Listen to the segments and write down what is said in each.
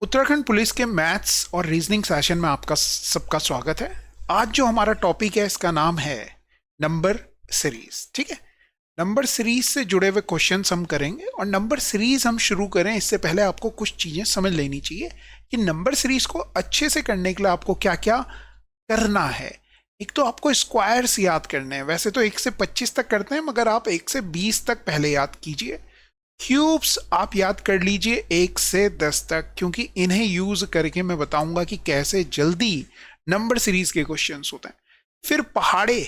Uttarakhand police के maths और reasoning session में आपका सबका स्वागत है। आज जो हमारा टॉपिक है इसका नाम है नंबर सीरीज। ठीक है, नंबर सीरीज से जुड़े हुए क्वेश्चंस हम करेंगे और नंबर सीरीज हम शुरू करें इससे पहले आपको कुछ चीजें समझ लेनी चाहिए कि नंबर सीरीज को अच्छे से करने के लिए आपको क्या क्या करना है। एक तो आपको स्क्वायर्स याद करने हैं। वैसे तो 1 से 25 तक करते हैं, मगर आप 1 से 20 तक पहले याद कीजिए। क्यूब्स आप याद कर लीजिए 1 से 10 तक, क्योंकि इन्हें यूज करके मैं बताऊंगा कि कैसे जल्दी नंबर सीरीज के क्वेश्चंस होते हैं। फिर पहाड़े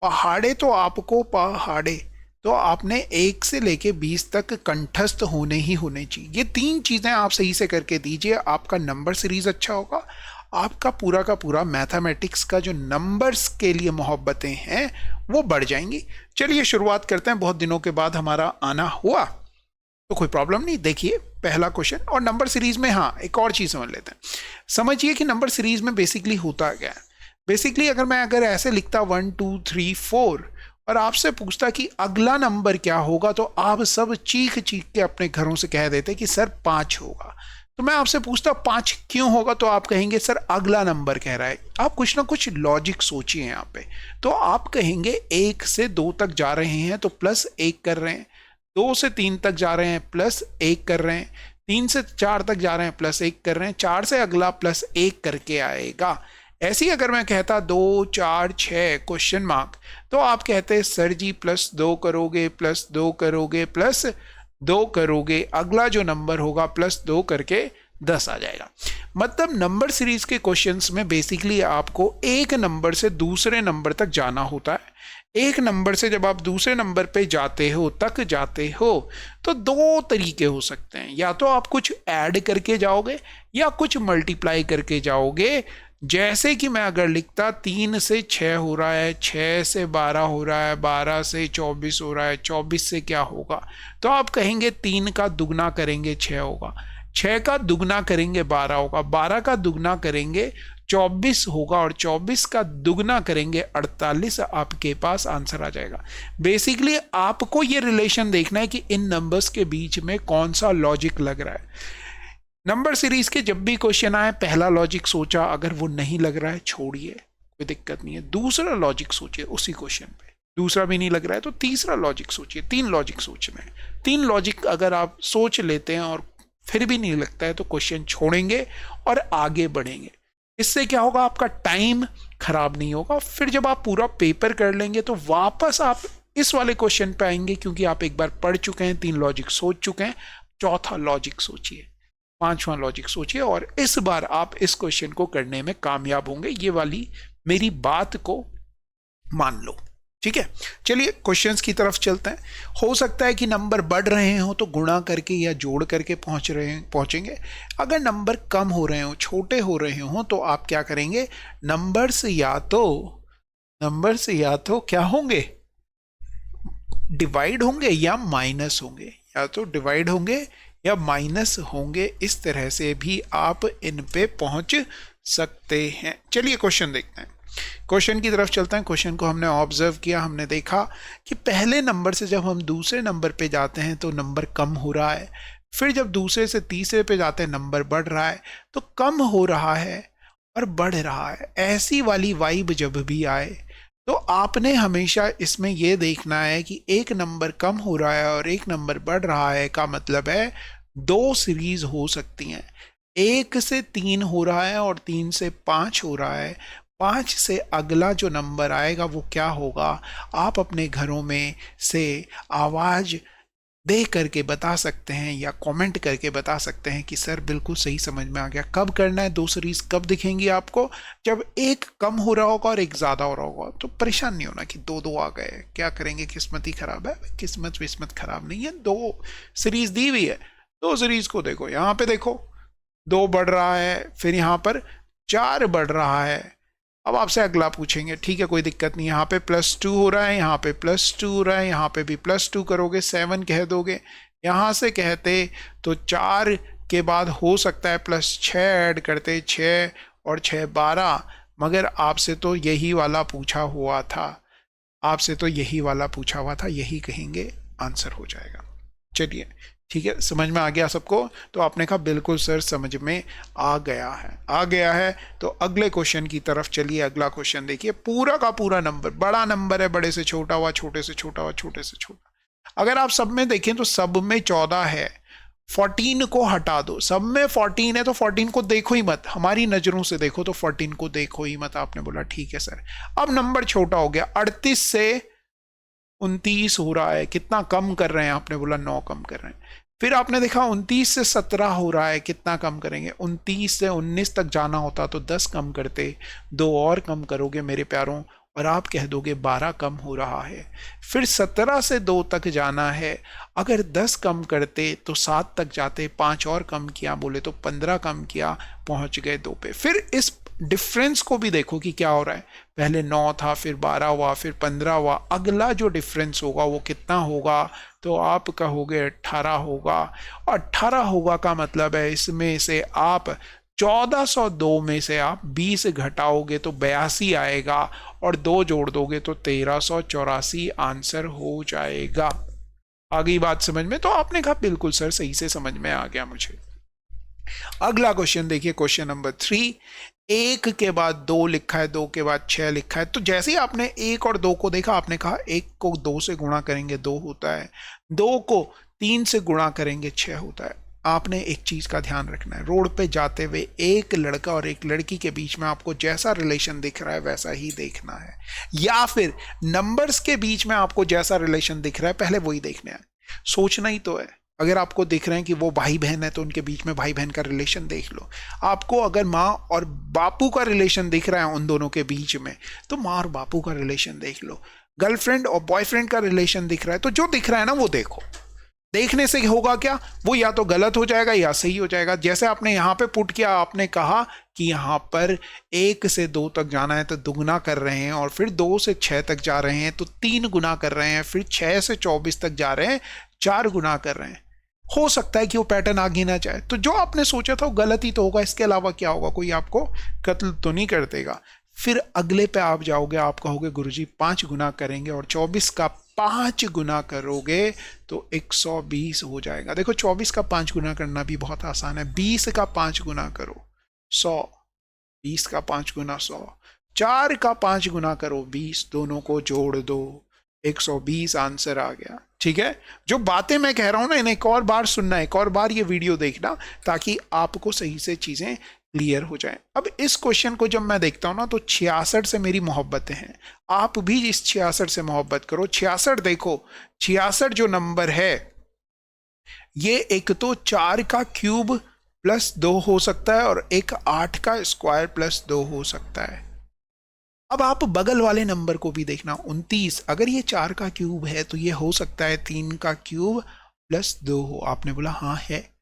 पहाड़े तो आपको पहाड़े तो आपने 1 से लेके 20 तक कंठस्थ होने ही होने चाहिए। ये 3 चीजें आप सही से करके दीजिए, आपका नंबर सीरीज अच्छा होगा। आपका पूरा का पूरा मैथमेटिक्स का जो नंबर्स के लिए मोहब्बतें हैं वो बढ़ जाएंगी। चलिए शुरुआत करते हैं। बहुत दिनों के बाद हमारा आना हुआ तो कोई प्रॉब्लम नहीं। देखिए पहला क्वेश्चन, और नंबर सीरीज में हाँ एक और चीज समझ लेते हैं। समझिए कि नंबर सीरीज में बेसिकली होता क्या है। बेसिकली अगर ऐसे लिखता 1 2 3 4 और आपसे पूछता कि अगला नंबर क्या होगा, तो आप सब चीख चीख के अपने घरों से कह देते कि सर 5 होगा। तो मैं आपसे पूछता 5 क्यों होगा, तो आप कहेंगे सर अगला नंबर कह रहा है। आप कुछ ना कुछ लॉजिक सोचिए यहाँ पे। तो आप कहेंगे 1 से 2 तक जा रहे हैं तो प्लस 1 कर रहे हैं, 2 से 3 तक जा रहे हैं प्लस 1 कर रहे हैं, 3 से 4 तक जा रहे हैं प्लस 1 कर रहे हैं, 4 से अगला प्लस 1 करके आएगा। ऐसे ही अगर मैं कहता 2 4 6 क्वेश्चन मार्क, तो आप कहते सर जी प्लस 2 करोगे प्लस 2 करोगे प्लस 2 करोगे, अगला जो नंबर होगा प्लस 2 करके 10 आ जाएगा। मतलब नंबर सीरीज के क्वेश्चंस में बेसिकली आपको एक नंबर से दूसरे नंबर तक जाना होता है। एक नंबर से जब आप दूसरे नंबर पे जाते हो तो 2 तरीके हो सकते हैं। या तो आप कुछ ऐड करके जाओगे या कुछ मल्टीप्लाई करके जाओगे। जैसे कि मैं अगर लिखता 3 से 6 हो रहा है, 6 से 12 हो रहा है, 12 से 24 हो रहा है, 24 से क्या होगा, तो आप कहेंगे 3 का दुगना करेंगे 6 होगा, 6 का दुगना करेंगे 12 होगा, 12 का दुगना करेंगे 24 होगा और 24 का दुगना करेंगे 48। आपके पास आंसर आ जाएगा। बेसिकली आपको ये रिलेशन देखना है कि इन नंबर्स के बीच में कौन सा लॉजिक लग रहा है। नंबर सीरीज के जब भी क्वेश्चन आए पहला लॉजिक सोचा, अगर वो नहीं लग रहा है छोड़िए, कोई दिक्कत नहीं है। दूसरा लॉजिक सोचिए उसी क्वेश्चन पे, दूसरा भी नहीं लग रहा है तो तीसरा लॉजिक सोचिए। 3 लॉजिक सोचना है। 3 लॉजिक अगर आप सोच लेते हैं और फिर भी नहीं लगता है तो क्वेश्चन छोड़ेंगे और आगे बढ़ेंगे। इससे क्या होगा, आपका टाइम खराब नहीं होगा। फिर जब आप पूरा पेपर कर लेंगे तो वापस आप इस वाले क्वेश्चन पे आएंगे, क्योंकि आप एक बार पढ़ चुके हैं, 3 लॉजिक सोच चुके हैं। चौथा लॉजिक सोचिए, 5वां लॉजिक सोचिए और इस बार आप इस क्वेश्चन को करने में कामयाब होंगे। ये वाली मेरी बात को मान लो, ठीक है। चलिए क्वेश्चंस की तरफ चलते हैं। हो सकता है कि नंबर बढ़ रहे हो तो गुणा करके या जोड़ करके पहुंचेंगे। अगर नंबर कम हो रहे हो, छोटे हो रहे हो, तो आप क्या करेंगे, नंबर्स या तो क्या होंगे, डिवाइड होंगे या माइनस होंगे, या तो डिवाइड होंगे या माइनस होंगे। इस तरह से भी आप इन पे पहुंच सकते हैं। चलिए क्वेश्चन देखते हैं, क्वेश्चन की तरफ चलते हैं। क्वेश्चन को हमने ऑब्जर्व किया, हमने देखा कि पहले नंबर से जब हम दूसरे नंबर पे जाते हैं तो नंबर कम हो रहा है, फिर जब दूसरे से तीसरे पे जाते हैं नंबर बढ़ रहा है, तो कम हो रहा है और बढ़ रहा है। ऐसी वाली वाइब जब भी आए तो आपने हमेशा इसमें यह देखना है कि एक नंबर कम हो रहा है और एक नंबर बढ़ रहा है का मतलब है 2 सीरीज हो सकती हैं। 1 से 3 हो रहा है और 3 से 5 हो रहा है। 5 से अगला जो नंबर आएगा वो क्या होगा, आप अपने घरों में से आवाज दे करके बता सकते हैं या कमेंट करके बता सकते हैं कि सर बिल्कुल सही समझ में आ गया। कब करना है 2 सीरीज, कब दिखेंगी आपको, जब एक कम हो रहा होगा और एक ज्यादा हो रहा होगा। तो परेशान नहीं होना कि 2 आ गए, क्या करेंगे, किस्मत ही खराब है। किस्मत खराब नहीं है, 2 सीरीज दी हुई है। 2 सीरीज को देखो, यहाँ पे देखो 2 बढ़ रहा है, फिर यहाँ पर 4 बढ़ रहा है। अब आपसे अगला पूछेंगे, ठीक है कोई दिक्कत नहीं, यहाँ पे +2 हो रहा है, यहाँ पे +2 हो रहा है, यहाँ पे भी +2 करोगे, 7 कह दोगे। यहाँ से कहते तो 4 के बाद हो सकता है +6 ऐड करते, 6 और 6 12, मगर आपसे तो यही वाला पूछा हुआ था, यही कहेंगे आंसर हो जाएगा। चलिए ठीक है, समझ में आ गया सबको? तो आपने कहा बिल्कुल सर समझ में आ गया है, आ गया है। तो अगले क्वेश्चन की तरफ चलिए। अगला क्वेश्चन देखिए, पूरा का पूरा नंबर, बड़ा नंबर है, बड़े से छोटा हुआ, छोटे से छोटा हुआ, छोटे से छोटा। अगर आप सब में देखें तो सब में 14 है, 14 को हटा दो। सब में 14 है तो 14 को देखो ही मत, हमारी नजरों से देखो तो 14 को देखो ही मत। आपने बोला ठीक है सर। अब नंबर छोटा हो गया, 38 से 29 हो रहा है, कितना कम कर रहे हैं? आपने बोला 9 कम कर रहे हैं। फिर आपने देखा 29 से 17 हो रहा है, कितना कम करेंगे? 29 से 19 तक जाना होता तो 10 कम करते, 2 और कम करोगे मेरे प्यारों और आप कह दोगे 12 कम हो रहा है। फिर 17 से 2 तक जाना है, अगर 10 कम करते तो 7 तक जाते, 5 और कम किया बोले तो 15 कम किया, पहुंच गए 2 पे। फिर इस डिफरेंस को भी देखो कि क्या हो रहा है, पहले 9 था, फिर 12 हुआ, फिर 15 हुआ, अगला जो डिफरेंस होगा वो कितना होगा? तो आप कहोगे 18 होगा। और 18 होगा का मतलब है इसमें से आप 1402 में से आप 20 घटाओगे तो 82 आएगा, और 2 जोड़ दोगे तो 1384 आंसर हो जाएगा। आ गई बात समझ में? तो आपने कहा बिल्कुल सर सही से समझ में आ गया मुझे। अगला क्वेश्चन देखिए, क्वेश्चन नंबर 3। 1 के बाद 2 लिखा है, 2 के बाद 6 लिखा है। तो जैसे ही आपने 1 और 2 को देखा, आपने कहा 1 को 2 से गुणा करेंगे 2 होता है, 2 को 3 से गुणा करेंगे 6 होता है। आपने एक चीज का ध्यान रखना है, रोड पे जाते हुए एक लड़का और एक लड़की के बीच में आपको जैसा रिलेशन दिख रहा है वैसा ही देखना है, या फिर नंबर्स के बीच में आपको जैसा रिलेशन दिख रहा है पहले वही देखना है। सोचना ही तो है। अगर आपको दिख रहे हैं कि वो भाई बहन है तो उनके बीच में भाई बहन का रिलेशन देख लो। आपको अगर माँ और बापू का रिलेशन दिख रहा है उन दोनों के बीच में, तो माँ और बापू का रिलेशन देख लो। गर्लफ्रेंड और बॉयफ्रेंड का रिलेशन दिख रहा है, तो जो दिख रहा है ना वो देखो। देखने से होगा क्या, वो या तो गलत हो जाएगा या सही हो जाएगा। जैसे आपने यहाँ पे पुट किया, आपने कहा कि यहाँ पर 1 से 2 तक जाना है तो दुगुना कर रहे हैं, और फिर 2 से 6 तक जा रहे हैं तो 3 गुना कर रहे हैं, फिर 6 से 24 तक जा रहे हैं 4 गुना कर रहे हैं। हो सकता है कि वो पैटर्न आगे ना जाए, तो जो आपने सोचा था वो गलत ही तो होगा, इसके अलावा क्या होगा? कोई आपको कत्ल तो नहीं कर देगा। फिर अगले पे आप जाओगे, आप कहोगे गुरुजी 5 गुना करेंगे और 24 का 5 गुना करोगे तो 120 हो जाएगा। देखो 24 का 5 गुना करना भी बहुत आसान है। 20 का 5 गुना करो 100, 20 का 5 गुना 100, 4 का 5 गुना करो 20, दोनों को जोड़ दो 120 आंसर आ गया। ठीक है, जो बातें मैं कह रहा हूं ना इन्हें एक और बार सुनना, एक और बार ये वीडियो देखना, ताकि आपको सही से चीजें क्लियर हो जाए। अब इस क्वेश्चन को जब मैं देखता हूं ना तो 66 से मेरी मोहब्बतें हैं। आप भी इस 66 से मोहब्बत करो। 66 देखो, 66 जो नंबर है ये एक तो 4 का क्यूब प्लस 2 हो सकता है और एक 8 का स्क्वायर प्लस 2 हो सकता है। अब आप बगल वाले नंबर को भी देखना, 29, अगर ये 4 का क्यूब है तो ये हो सकता है 3 का क्यूब प्लस 2 हो। आपने बोला हाँ है।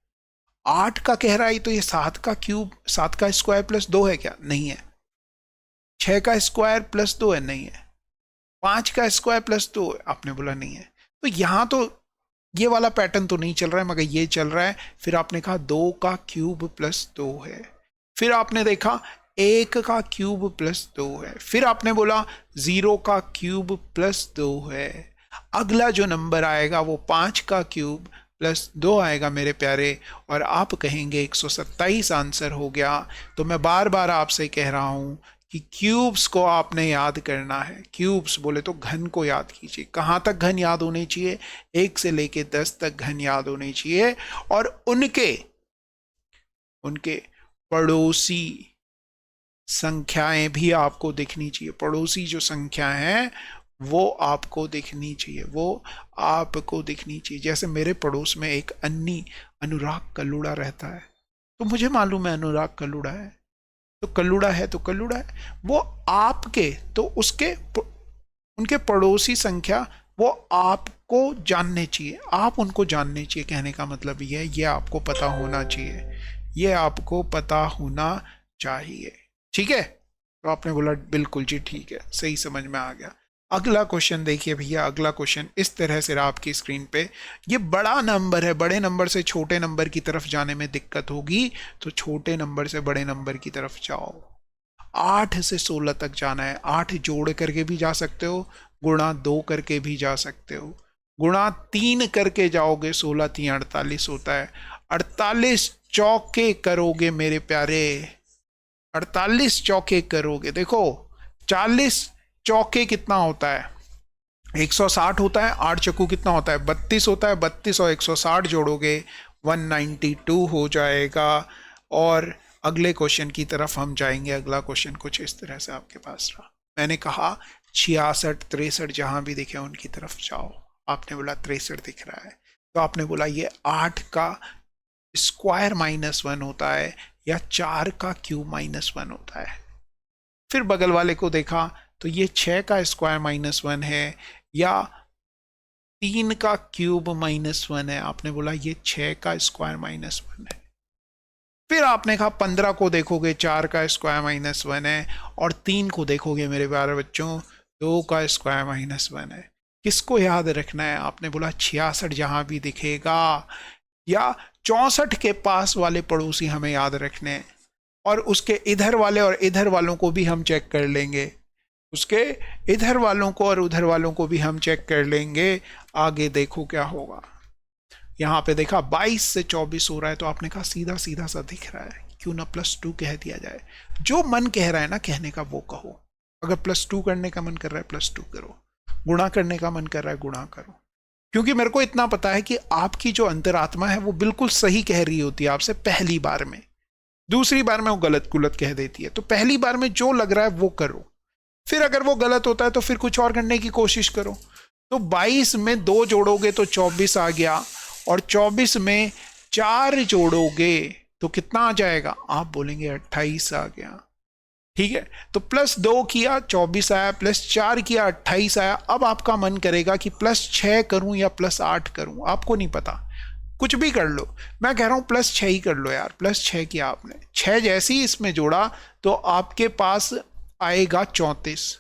8 का कह रहा है तो ये 7 का क्यूब, 7 का स्क्वायर प्लस 2 है क्या? नहीं है। 6 का स्क्वायर प्लस 2 है? नहीं है। 5 का स्क्वायर प्लस 2 है? आपने बोला नहीं है। तो यहां तो ये वाला पैटर्न तो नहीं चल रहा है, मगर ये चल रहा है। फिर आपने कहा 2 का क्यूब प्लस 2 है। फिर आपने देखा 1 का क्यूब प्लस 2 है। फिर आपने बोला 0 का क्यूब प्लस 2 है। अगला जो नंबर आएगा वो 5 का क्यूब प्लस 2 आएगा मेरे प्यारे, और आप कहेंगे 127 आंसर हो गया। तो मैं बार बार आपसे कह रहा हूं कि क्यूब्स को आपने याद करना है। क्यूब्स बोले तो घन को याद कीजिए। कहाँ तक घन याद होने चाहिए? 1 से लेके 10 तक घन याद होने चाहिए, और उनके पड़ोसी संख्याएं भी आपको दिखनी चाहिए। पड़ोसी जो संख्या है वो आपको दिखनी चाहिए, वो आपको दिखनी चाहिए। जैसे मेरे पड़ोस में एक अन्नी अनुराग कल्लूड़ा रहता है, तो मुझे मालूम है अनुराग कल्लूड़ा है, तो कल्लूड़ा है तो कल्लूड़ा है। वो आपके तो उसके उनके पड़ोसी संख्या वो आपको जानने चाहिए, आप उनको जानने चाहिए। कहने का मतलब ये आपको पता होना चाहिए, ये आपको पता होना चाहिए। ठीक है, तो आपने बोला बिल्कुल जी ठीक है, सही समझ में आ गया। अगला क्वेश्चन देखिए भैया। अगला क्वेश्चन इस तरह से रहा आपकी स्क्रीन पे। ये बड़ा नंबर है, बड़े नंबर से छोटे नंबर की तरफ जाने में दिक्कत होगी, तो छोटे नंबर से बड़े नंबर की तरफ जाओ। 8 से 16 तक जाना है। 8 जोड़ करके भी जा सकते हो, गुणा 2 करके भी जा सकते हो, गुणा 3 करके जाओगे 16 3 48 होता है। 48 चौके करोगे मेरे प्यारे, 48 चौके करोगे। देखो 40 चौके कितना होता है, 160 होता है। 8 चक्कू कितना होता है, 32 होता है। 32 और 160 जोड़ोगे 192 हो जाएगा। और अगले क्वेश्चन की तरफ हम जाएंगे। अगला क्वेश्चन कुछ इस तरह से आपके पास रहा। मैंने कहा 66 63 जहां भी दिखे उनकी तरफ जाओ। आपने बोला 63 दिख रहा है, तो आपने बोला ये 8 का स्क्वायर -1 होता है या 4 का क्यूब -1 होता है। फिर बगल वाले को देखा तो ये 6 का स्क्वायर -1 है या 3 का क्यूब -1 है। आपने बोला ये 6 का स्क्वायर -1 है। फिर आपने कहा 15 को देखोगे 4 का स्क्वायर -1 है, और 3 को देखोगे मेरे प्यारे बच्चों 2 का स्क्वायर -1 है। किसको याद रखना है? आपने बोला 66 जहां भी दिखेगा या 64 के पास वाले पड़ोसी हमें याद रखने हैं, और उसके इधर वाले और इधर वालों को भी हम चेक कर लेंगे। उसके इधर वालों को और उधर वालों को भी हम चेक कर लेंगे। आगे देखो क्या होगा। यहाँ पे देखा 22 से 24 हो रहा है, तो आपने कहा सीधा सीधा सा दिख रहा है, क्यों ना +2 कह दिया जाए। जो मन कह रहा है ना कहने का वो कहो। अगर +2 करने का मन कर रहा है +2 करो, गुणा करने का मन कर रहा है गुणा करो। क्योंकि मेरे को इतना पता है कि आपकी जो अंतरात्मा है वो बिल्कुल सही कह रही होती है आपसे पहली बार में, दूसरी बार में वो गलत गुलत कह देती है। तो पहली बार में जो लग रहा है वो करो, फिर अगर वो गलत होता है तो फिर कुछ और करने की कोशिश करो। तो 22 में 2 जोड़ोगे तो 24 आ गया, और 24 में 4 जोड़ोगे तो कितना आ जाएगा? आप बोलेंगे 28 आ गया। ठीक है, तो +2 किया 24 आया, +4 किया 28 आया। अब आपका मन करेगा कि +6 करूं या +8 करूं, आपको नहीं पता, कुछ भी कर लो। मैं कह रहा हूं +6 ही कर लो यार। +6 किया आपने, 6 जैसे ही इसमें जोड़ा तो आपके पास आएगा 34,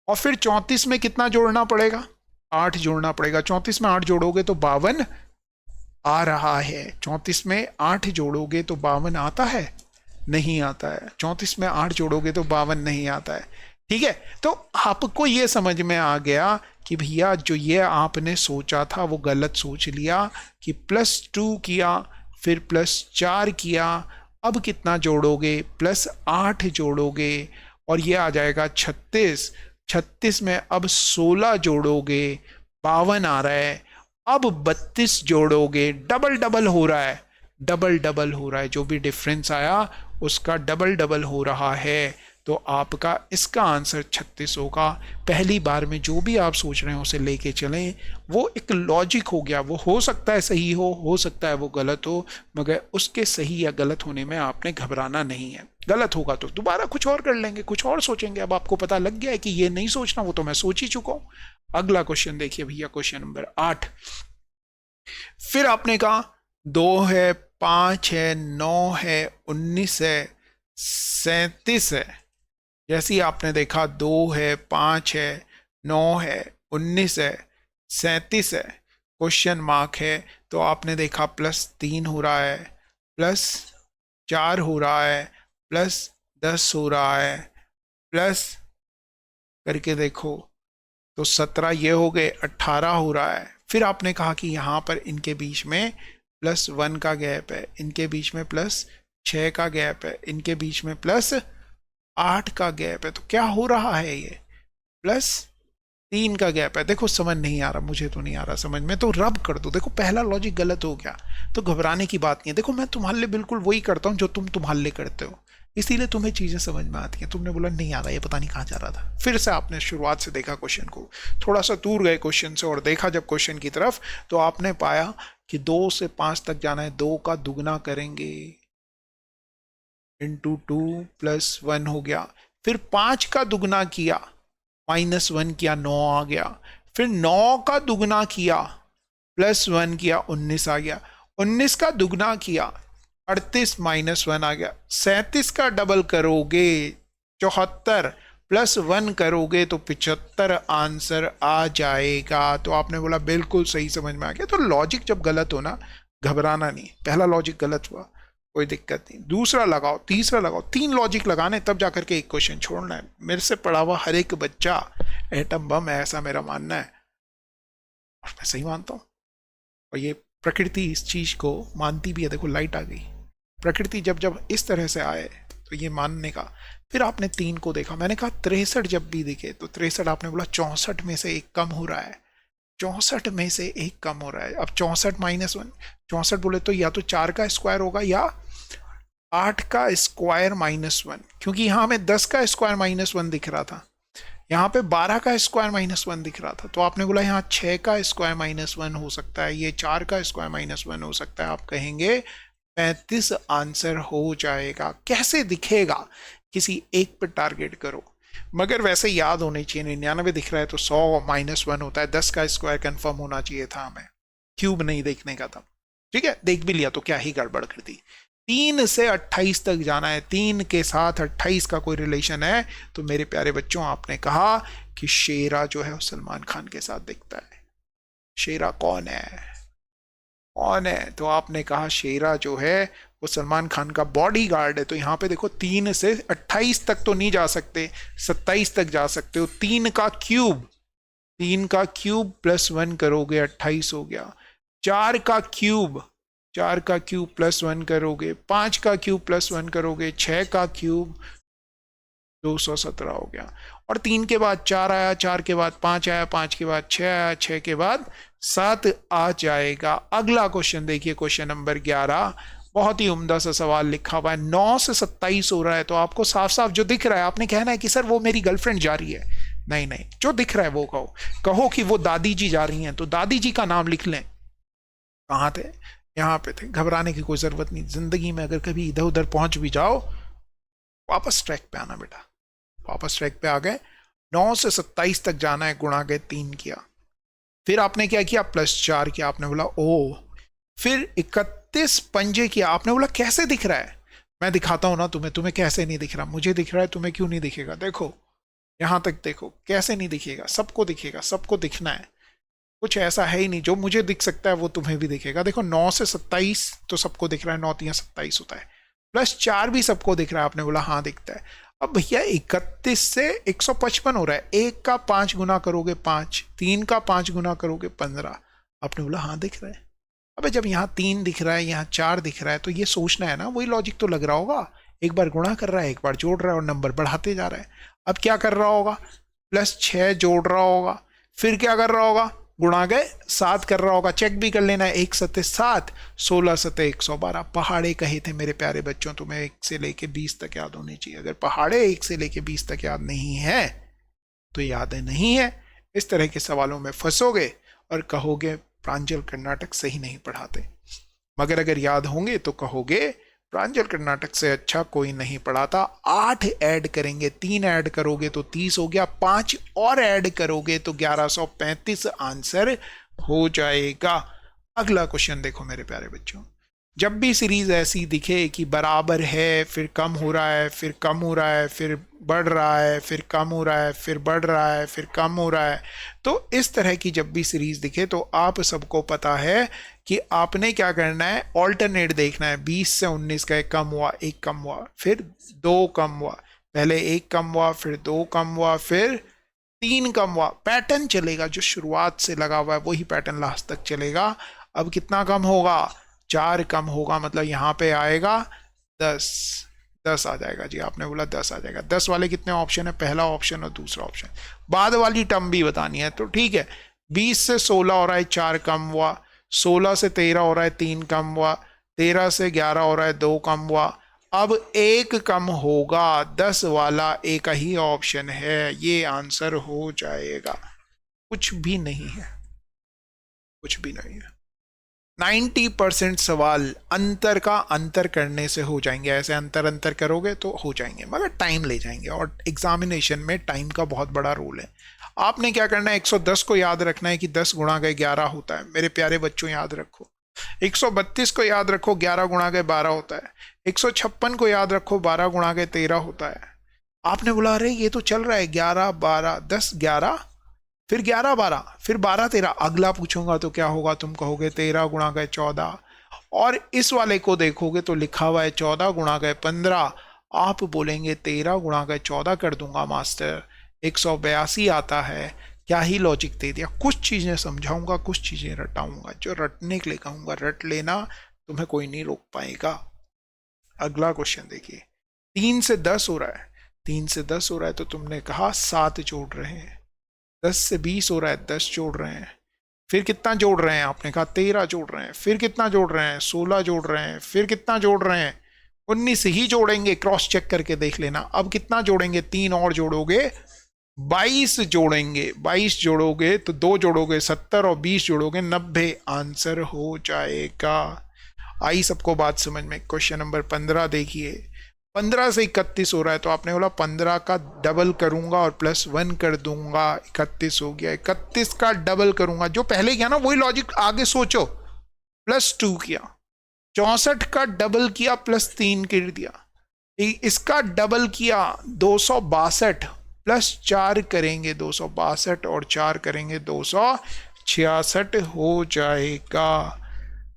और फिर 34 में कितना जोड़ना पड़ेगा? 8 जोड़ना पड़ेगा। 34 में 8 जोड़ोगे तो 52 आ रहा है। 34 में 8 जोड़ोगे तो 52 आता है? नहीं आता है। 34 में 8 जोड़ोगे तो 52 नहीं आता है। ठीक है, तो आपको ये समझ में आ गया कि भैया जो ये आपने सोचा था वो गलत सोच लिया, कि +2 किया फिर +4 किया। अब कितना जोड़ोगे? +8 जोड़ोगे और ये आ जाएगा 36। 36 में अब 16 जोड़ोगे 52 आ रहा है। अब 32 जोड़ोगे, डबल डबल हो रहा है, डबल डबल हो रहा है। जो भी डिफरेंस आया उसका डबल डबल हो रहा है, तो आपका इसका आंसर 36 होगा। पहली बार में जो भी आप सोच रहे हैं उसे लेके चलें, वो एक लॉजिक हो गया। वो हो सकता है सही हो सकता है वो गलत हो, मगर उसके सही या गलत होने में आपने घबराना नहीं है। गलत होगा तो दोबारा कुछ और कर लेंगे, कुछ और सोचेंगे। अब आपको पता लग गया है कि ये नहीं सोचना, वो तो मैं सोच ही चुका हूं। अगला क्वेश्चन देखिए भैया, क्वेश्चन नंबर 8। फिर आपने कहा 2 है, 5 है, 9 है, 19 है, 37 है। जैसे ही आपने देखा 2 है, 5 है, 9 है, 19 है, 37 है, क्वेश्चन मार्क है, तो आपने देखा +3 हो रहा है, +4 हो रहा है, +10 हो रहा है, प्लस करके देखो तो 17 ये हो गए, 18 हो रहा है। फिर आपने कहा कि यहाँ पर इनके बीच में +1 का गैप है, इनके बीच में +6 का गैप है, इनके बीच में +8 का गैप है। तो क्या हो रहा है? ये +3 का गैप है। देखो समझ नहीं आ रहा, मुझे तो नहीं आ रहा समझ में, तो रब कर दो। देखो पहला लॉजिक गलत हो गया तो घबराने की बात नहीं है। देखो मैं तुम्हारे लिए बिल्कुल वही करता हूँ जो तुम तुम्हारे लिए करते हो, इसीलिए तुम्हें चीजें समझ में आती हैं। तुमने बोला नहीं आ रहा, ये पता नहीं कहाँ जा रहा था। फिर से आपने शुरुआत से देखा क्वेश्चन को, थोड़ा सा दूर गए क्वेश्चन से और देखा जब क्वेश्चन की तरफ, तो आपने पाया कि 2 से 5 तक जाना है। 2 का दुगना करेंगे इंटू 2 +1 हो गया। फिर 5 का दुगना किया, -1 किया, 9 आ गया। फिर 9 का दुगना किया, +1 किया, 19 आ गया। 19 का दुगना किया, 38 -1 आ गया। 37 का डबल करोगे 74, +1 करोगे तो 75 आंसर आ जाएगा। तो आपने बोला बिल्कुल सही, समझ में आ गया। तो लॉजिक जब गलत हो ना, घबराना नहीं। पहला लॉजिक गलत हुआ, कोई दिक्कत नहीं, दूसरा लगाओ, तीसरा लगाओ, 3 लॉजिक लगाने तब जाकर के एक क्वेश्चन छोड़ना है। मेरे से पढ़ा हुआ हर एक बच्चा एटम बम है, ऐसा मेरा मानना है। और मैं सही मानता हूँ, और ये प्रकृति इस चीज को मानती भी है। देखो लाइट आ गई, प्रकृति जब जब इस तरह से आए तो ये मानने का। फिर आपने 3 को देखा, मैंने कहा 63 जब भी दिखे तो 63, आपने बोला 64 में से एक कम हो रहा है, 64 में से एक कम हो रहा है। अब 64 माइनस 1, 64 बोले तो या तो 4 का स्क्वायर होगा या 8 का स्क्वायर माइनस 1, क्योंकि यहाँ हमें 10 का स्क्वायर माइनस 1 दिख रहा था, यहाँ पे 12 का स्क्वायर माइनस 1 दिख रहा था। तो आपने बोला यहाँ 6 का स्क्वायर माइनस 1 हो सकता है, ये 4 का स्क्वायर माइनस 1 हो सकता है। आप कहेंगे 35 आंसर हो जाएगा। कैसे दिखेगा? किसी एक पे टारगेट करो, मगर वैसे याद होनी चाहिए। 99 दिख रहा है तो 100 माइनस 1 होता है, 10 का स्क्वायर कंफर्म होना चाहिए था हमें, क्यूब नहीं देखने का था। ठीक है, देख भी लिया तो क्या ही गड़बड़ कर दी। 3 से 28 तक जाना है, 3 के साथ 28 का कोई रिलेशन है तो मेरे प्यारे बच्चों आपने कहा कि शेरा जो है वो सलमान खान के साथ दिखता है। शेरा कौन है? कौन है? तो आपने कहा शेरा जो है वो सलमान खान का बॉडीगार्ड है। तो यहाँ पे देखो 3 से 28 तक तो नहीं जा सकते, 27 तक जा सकते हो। 3 का क्यूब, 3 का क्यूब प्लस 1 करोगे 28 हो गया। 4 का क्यूब, 4 का क्यूब प्लस 1 करोगे, 5 का क्यूब प्लस 1 करोगे, 6 का क्यूब 217 हो गया। और 3 के बाद 4 आया, 4 के बाद 5 आया, 5 के बाद 6 आया, 6 के बाद 7 आ जाएगा। अगला क्वेश्चन देखिए, क्वेश्चन नंबर 11, बहुत ही उम्दा सा सवाल लिखा हुआ है। 9 से 27 हो रहा है तो आपको साफ साफ जो दिख रहा है, आपने कहना है कि सर वो मेरी गर्लफ्रेंड जा रही है। नहीं नहीं, जो दिख रहा है वो कहो। कहो कि वो दादी जी जा रही हैं तो दादी जी का नाम लिख लें। कहाँ थे? यहाँ पे थे। घबराने की कोई जरूरत नहीं। जिंदगी में अगर कभी इधर उधर पहुंच भी जाओ, वापस ट्रैक पे आना बेटा। वापस ट्रैक पे आ गए। 9 से 27 तक जाना है, गुणा के 3 किया। फिर आपने क्या किया? प्लस 4 किया। आपने बोला ओ। फिर 31 पंजे किया। आपने बोला कैसे दिख रहा है? मैं दिखाता हूं ना तुम्हें। तुम्हें कैसे नहीं दिख रहा? मुझे दिख रहा है, तुम्हें क्यों नहीं दिखेगा? देखो यहां तक देखो, कैसे नहीं दिखेगा? सबको दिखेगा, सबको दिखना है। कुछ ऐसा है ही नहीं, जो मुझे दिख सकता है वो तुम्हें भी दिखेगा। देखो 9 से 27 तो सबको दिख रहा है, 9 3 27 होता है। प्लस 4 भी सबको दिख रहा है। आपने बोला हाँ दिखता है। अब भैया 31 से 155 हो रहा है। 1 का 5 गुना करोगे 5, 3 का 5 गुना करोगे 15। आपने बोला हाँ दिख रहा है। अबे जब यहाँ 3 दिख रहा है, यहाँ 4 दिख रहा है, तो ये सोचना है ना, वही लॉजिक तो लग रहा होगा। एक बार गुणा कर रहा है, एक बार जोड़ रहा है, और नंबर बढ़ाते जा रहा है। अब क्या कर रहा होगा? प्लस 6 जोड़ रहा होगा। फिर क्या कर रहा होगा? गुणा गए 7 कर रहा होगा। चेक भी कर लेना है। 1 7 7, 16 7 112। पहाड़े कहे थे मेरे प्यारे बच्चों, तुम्हें 1 से लेके 20 तक याद होनी चाहिए। अगर पहाड़े 1 से लेके 20 तक याद नहीं है तो याद नहीं है। इस तरह के सवालों में फंसोगे और कहोगे प्रांजल कर्नाटक सही नहीं पढ़ाते। मगर अगर याद होंगे तो कहोगे प्रांजल कर्नाटक से अच्छा कोई नहीं पढ़ाता। 8 ऐड करेंगे, 3 ऐड करोगे तो 30 हो गया, 5 और ऐड करोगे तो 1135 आंसर हो जाएगा। अगला क्वेश्चन देखो मेरे प्यारे बच्चों। जब भी सीरीज ऐसी दिखे कि बराबर है, फिर कम हो रहा है, फिर कम हो रहा है, फिर बढ़ रहा है, फिर कम हो रहा है, फिर बढ़ रहा है, फिर कम हो रहा है, तो इस तरह की जब भी सीरीज दिखे तो आप सबको पता है कि आपने क्या करना है? ऑल्टरनेट देखना है। 20 से 19 का एक कम हुआ, एक कम हुआ, फिर 2 कम हुआ, पहले 1 कम हुआ, फिर 2 कम हुआ, फिर 3 कम हुआ। पैटर्न चलेगा, जो शुरुआत से लगा हुआ है वही पैटर्न लास्ट तक चलेगा। अब कितना कम होगा? 4 कम होगा, मतलब यहाँ पे आएगा 10। 10 आ जाएगा जी। आपने बोला 10 आ जाएगा। 10 वाले कितने ऑप्शन है? पहला ऑप्शन और दूसरा ऑप्शन। बाद वाली टर्म भी बतानी है तो ठीक है। 20 से 16 हो रहा है, 4 कम हुआ। 16 से 13 हो रहा है, 3 कम हुआ। 13 से 11 हो रहा है, 2 कम हुआ। अब 1 कम होगा। 10 वाला एक ही ऑप्शन है, ये आंसर हो जाएगा। कुछ भी नहीं है, कुछ भी नहीं है। 90% सवाल अंतर का अंतर करने से हो जाएंगे। ऐसे अंतर अंतर करोगे तो हो जाएंगे, मगर टाइम ले जाएंगे, और एग्जामिनेशन में टाइम का बहुत बड़ा रोल है। आपने क्या करना है? 110 को याद रखना है कि 10 गुणा गए 11 होता है। मेरे प्यारे बच्चों याद रखो। 132 को याद रखो, 11 गुणा गए 12 होता है। 156 को याद रखो, 12 गुणा गए 13 होता है। आपने बोला अरे ये तो चल रहा है 11 12 10 11, फिर 11 12, फिर 12 13। अगला पूछूंगा तो क्या होगा? तुम कहोगे 13 गुणा गए 14। और इस वाले को देखोगे तो लिखा हुआ है 14 गुणा गए 15। आप बोलेंगे 13 गुणा गए 14 कर दूंगा मास्टर, 182 आता है। क्या ही लॉजिक दे दिया, कुछ चीजें समझाऊंगा कुछ चीजें रटाऊंगा, जो रटने के लिए कहूंगा रट लेना, तुम्हें कोई नहीं रोक पाएगा। अगला क्वेश्चन देखिए, 3 से 10 हो रहा है, 3 से 10 हो रहा है तो तुमने कहा 7 जोड़ रहे हैं, 10 से 20 हो रहा है 10 जोड़ रहे हैं, फिर कितना जोड़ रहे हैं, आपने कहा 13 जोड़ रहे हैं, फिर कितना जोड़ रहे हैं 16 जोड़ रहे हैं, फिर कितना जोड़ रहे हैं 19 ही जोड़ेंगे, क्रॉस चेक करके देख लेना। अब कितना जोड़ेंगे, 3 और जोड़ोगे 22 जोड़ेंगे, 22 जोड़ोगे तो 2 जोड़ोगे 70 और 20 जोड़ोगे 90, आंसर हो जाएगा। आई सबको बात समझ में। क्वेश्चन नंबर 15 देखिए, 15 से 31 हो रहा है तो आपने बोला 15 का डबल करूंगा और +1 कर दूंगा, 31 हो गया। 31 का डबल करूंगा, जो पहले किया ना वही लॉजिक आगे सोचो, +2 किया। 64 का डबल किया, +3 कर दिया। इसका डबल किया 262, +4 करेंगे 262 और 4 करेंगे 266 हो जाएगा।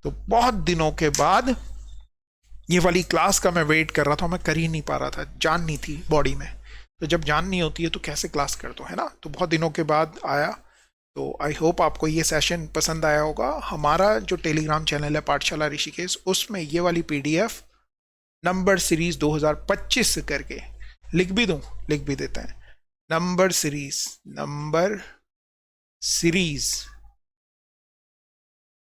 तो बहुत दिनों के बाद ये वाली क्लास का मैं वेट कर रहा था, मैं कर ही नहीं पा रहा था, जान नहीं थी बॉडी में। तो जब जान नहीं होती है तो कैसे क्लास कर दो, है ना। तो बहुत दिनों के बाद आया, तो आई होप आपको ये सेशन पसंद आया होगा। हमारा जो टेलीग्राम चैनल है पाठशाला ऋषिकेश, उसमें ये वाली PDF नंबर सीरीज 2025 करके लिख भी देते हैं, नंबर सीरीज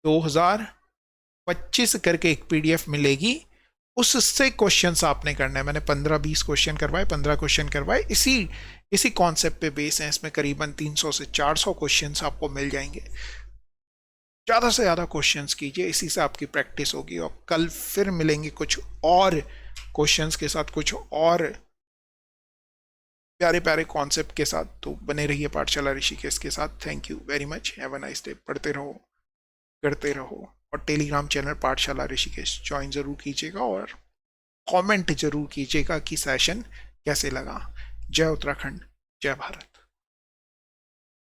2025 करके एक PDF मिलेगी। उससे क्वेश्चंस आपने करना है। मैंने 15-20 क्वेश्चन करवाए, 15 क्वेश्चन करवाए, इसी कॉन्सेप्ट पे बेस है। इसमें करीबन 300 से 400 क्वेश्चंस आपको मिल जाएंगे। ज़्यादा से ज़्यादा क्वेश्चंस कीजिए, इसी से आपकी प्रैक्टिस होगी। और कल फिर मिलेंगे कुछ और क्वेश्चंस के साथ, कुछ और प्यारे प्यारे कॉन्सेप्ट के साथ। तो बने रहिए पाठशाला ऋषिकेश के साथ। Thank you very much, have a nice day. पढ़ते रहो, करते रहो, और टेलीग्राम चैनल पाठशाला ऋषिकेश ज्वाइन जरूर कीजिएगा और कमेंट जरूर कीजिएगा कि सेशन कैसे लगा। जय उत्तराखंड, जय भारत।